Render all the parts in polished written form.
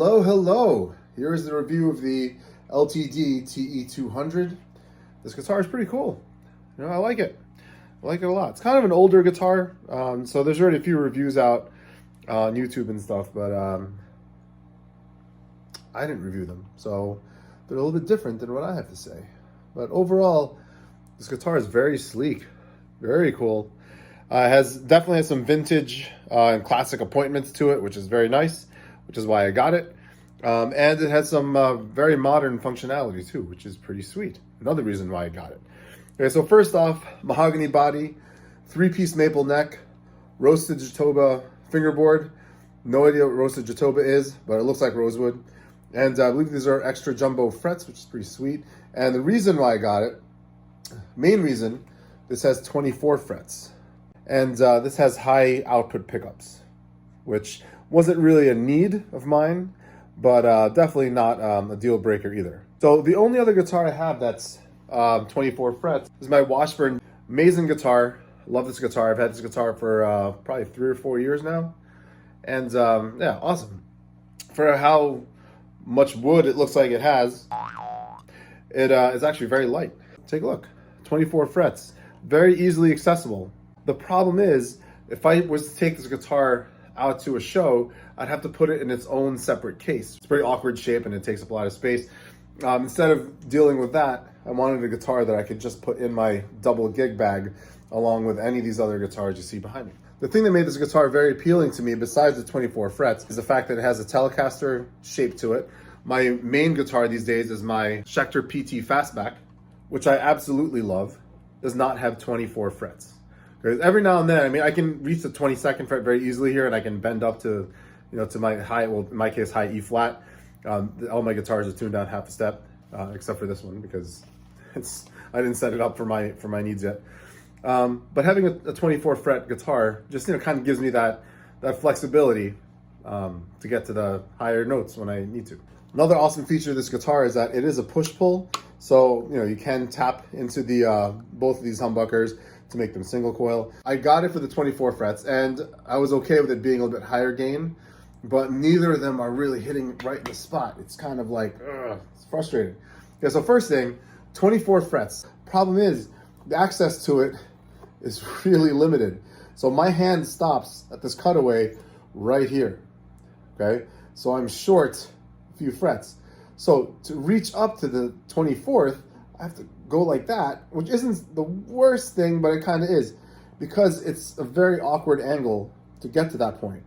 Hello, hello. Here is the review of the LTD TE200. This guitar is pretty cool. You know, I like it. I like it a lot. It's kind of an older guitar, so there's already a few reviews out on YouTube and stuff, but I didn't review them, so they're a little bit different than what I have to say. But overall, this guitar is very sleek, very cool. Definitely has some vintage and classic appointments to it, which is very nice, which is why I got it. And it has some very modern functionality too, which is pretty sweet. Another reason why I got it. Okay, so first off, mahogany body, 3-piece maple neck, roasted Jatoba fingerboard. No idea what roasted Jatoba is, but it looks like rosewood. And I believe these are extra jumbo frets, which is pretty sweet. And the reason why I got it, main reason, this has 24 frets. And this has high output pickups, which wasn't really a need of mine, but definitely not a deal breaker either. So the only other guitar I have that's 24 frets is my Washburn. Amazing guitar. Love this guitar. I've had this guitar for probably 3 or 4 years now. And yeah, awesome. For how much wood it looks like it has, it is actually very light. Take a look. 24 frets. Very easily accessible. The problem is, if I was to take this guitar out to a show, I'd have to put it in its own separate case. It's a very awkward shape and it takes up a lot of space. Instead of dealing with that, I wanted a guitar that I could just put in my double gig bag along with any of these other guitars you see behind me. The thing that made this guitar very appealing to me, besides the 24 frets, is the fact that it has a Telecaster shape to it. My main guitar these days is my Schecter PT Fastback, which I absolutely love, does not have 24 frets. Because every now and then, I mean, I can reach the 22nd fret very easily here, and I can bend up to, you know, to my high, well, in my case, high E flat. All my guitars are tuned down half a step, except for this one because I didn't set it up for my needs yet. But having a 24 fret guitar just, you know, kind of gives me that flexibility to get to the higher notes when I need to. Another awesome feature of this guitar is that it is a push-pull, so you know you can tap into the both of these humbuckers to make them single coil. I got it for the 24 frets, and I was okay with it being a little bit higher gain, but neither of them are really hitting right in the spot. It's kind of like, it's frustrating. Okay, so first thing, 24 frets. Problem is, the access to it is really limited. So my hand stops at this cutaway right here, okay? So I'm short a few frets. So to reach up to the 24th, I have to go like that, which isn't the worst thing, but it kind of is, because it's a very awkward angle to get to that point,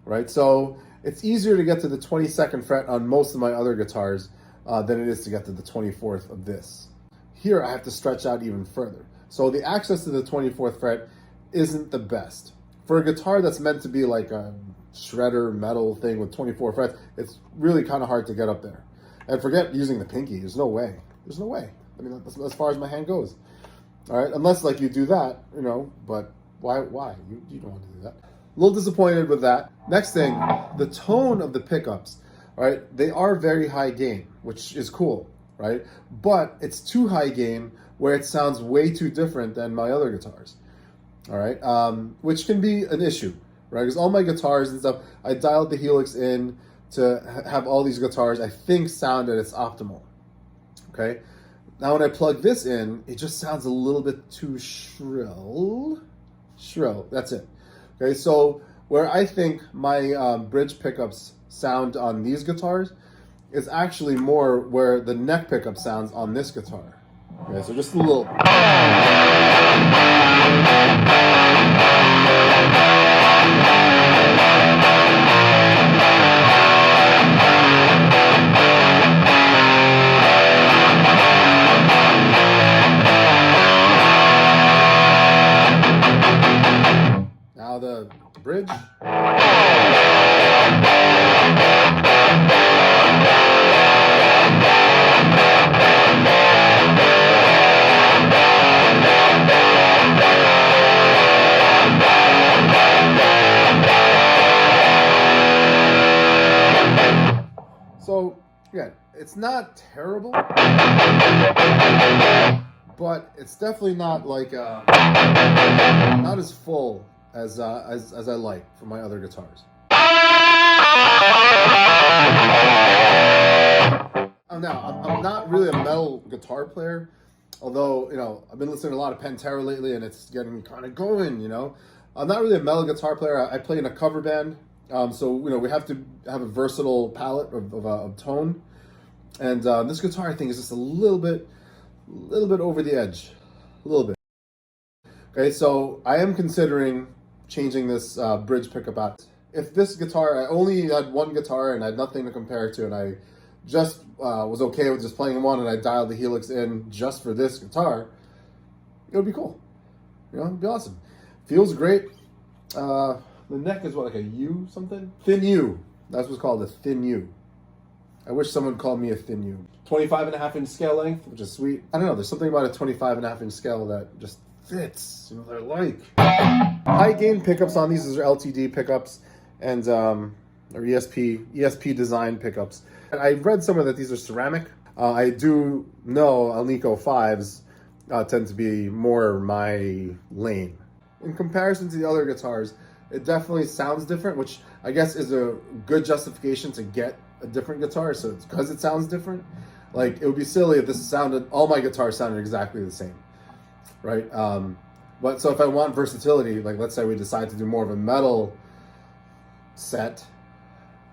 right? So it's easier to get to the 22nd fret on most of my other guitars than it is to get to the 24th of this. Here I have to stretch out even further. So the access to the 24th fret isn't the best. For a guitar that's meant to be like a shredder metal thing with 24 frets, it's really kind of hard to get up there. And forget using the pinky, there's no way. There's no way. I mean, that's as far as my hand goes. All right, unless like you do that, you know, but why? You don't want to do that. A little disappointed with that. Next thing, the tone of the pickups, all right, they are very high gain, which is cool, right? But it's too high gain where it sounds way too different than my other guitars, all right? Which can be an issue, right? Because all my guitars and stuff, I dialed the Helix in to have all these guitars, I think, sound at its optimal, okay? Now when I plug this in, it just sounds a little bit too shrill. Shrill, that's it. Okay, so where I think my bridge pickups sound on these guitars is actually more where the neck pickup sounds on this guitar. Okay, so just a little. Now the bridge. So, again, it's not terrible, but it's definitely not like not as full as I like for my other guitars. Now, I'm not really a metal guitar player, although, you know, I've been listening to a lot of Pantera lately and it's getting me kind of going, you know. I'm not really a metal guitar player. I play in a cover band, so, you know, we have to have a versatile palette of tone. And this guitar, I think, is just a little bit over the edge, a little bit. Okay, so I am considering changing this bridge pickup out. If this guitar, I only had one guitar and I had nothing to compare it to, and I just was okay with just playing one, and I dialed the Helix in just for this guitar, it would be cool. You know, it'd be awesome. Feels great. The neck is what, like a U something? Thin U. That's what's called a thin U. I wish someone called me a thin U. 25.5-inch scale length, which is sweet. I don't know, there's something about a 25.5-inch scale that just fits, you know, they're like. High gain pickups on these are LTD pickups and or ESP design pickups. And I read somewhere that these are ceramic. I do know Alnico 5s tend to be more my lane. In comparison to the other guitars, it definitely sounds different, which I guess is a good justification to get a different guitar. So it's because it sounds different. Like, it would be silly if all my guitars sounded exactly the same, right? But so if I want versatility, like let's say we decide to do more of a metal set,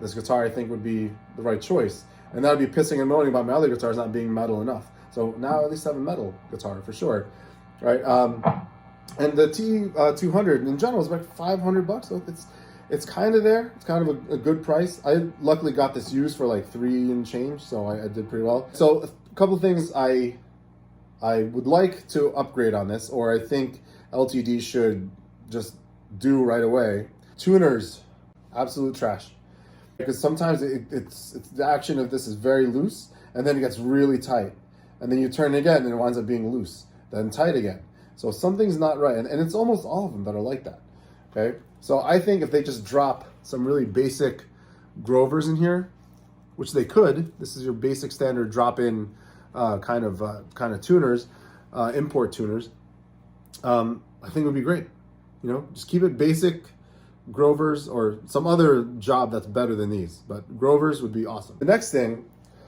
this guitar I think would be the right choice. And that would be pissing and moaning about my other guitars not being metal enough. So now at least I have a metal guitar for sure, right? And the TE200 in general is about $500. So it's kind of there. It's kind of a good price. I luckily got this used for like $3 and change, so I did pretty well. So a couple of things I would like to upgrade on this, or I think LTD should just do right away. Tuners, absolute trash. Because sometimes it's the action of this is very loose, and then it gets really tight. And then you turn it again, and it winds up being loose, then tight again. So something's not right, and it's almost all of them that are like that, okay? So I think if they just drop some really basic Grovers in here, which they could, this is your basic standard drop-in kind of tuners, import tuners, I think it would be great. You know, just keep it basic Grovers or some other job that's better than these, but Grovers would be awesome. The next thing,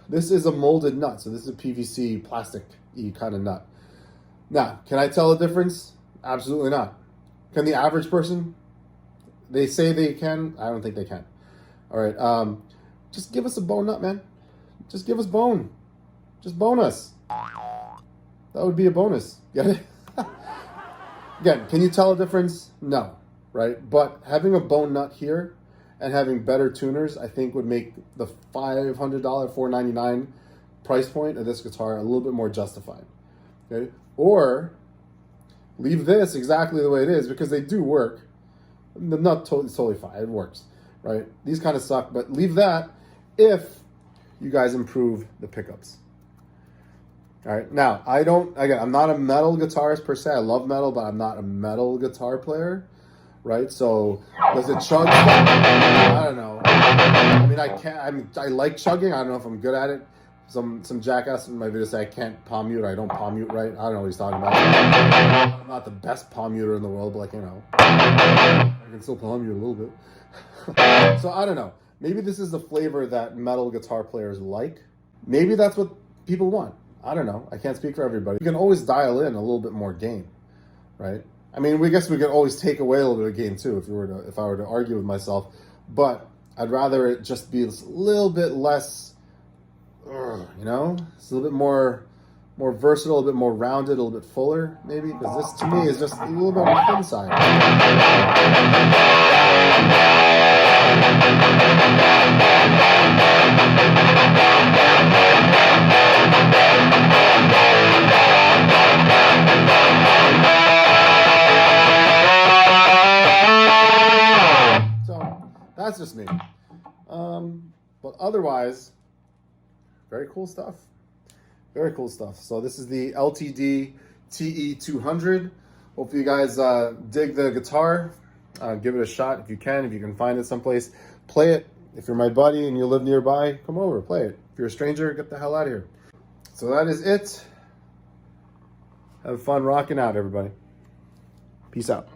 this is a molded nut, so this is a PVC plastic-y kind of nut. Now, can I tell a difference? Absolutely not. Can the average person? They say they can. I don't think they can. All right, just give us a bone nut, man. Just give us bone. Just bone us. That would be a bonus. Get it? Again, can you tell a difference? No, right? But having a bone nut here and having better tuners, I think would make the $500, $499 price point of this guitar a little bit more justified. Okay? Or leave this exactly the way it is, because they do work. The nut totally fine. It works, right? These kind of suck, but leave that if you guys improve the pickups. All right. Now, I'm not a metal guitarist per se. I love metal, but I'm not a metal guitar player, right? So does it chug? I don't know. I mean, I like chugging. I don't know if I'm good at it. Some jackass in my video say I can't palm mute, or I don't palm mute right. I don't know what he's talking about. I'm not the best palm muter in the world, but like, you know, I can still palm mute a little bit. So I don't know. Maybe this is the flavor that metal guitar players like. Maybe that's what people want. I don't know. I can't speak for everybody. You can always dial in a little bit more gain, right? I mean, we guess we could always take away a little bit of gain too if I were to argue with myself. But I'd rather it just be a little bit less, you know, it's a little bit more versatile, a little bit more rounded, a little bit fuller, maybe, because this to me is just a little bit on the thin side. So that's just me. But otherwise, very cool stuff. Very cool stuff. So this is the LTD TE200. Hopefully you guys dig the guitar. Give it a shot if you can find it someplace. Play it. If you're my buddy and you live nearby, come over, play it. If you're a stranger, get the hell out of here. So that is it. Have fun rocking out, everybody. Peace out.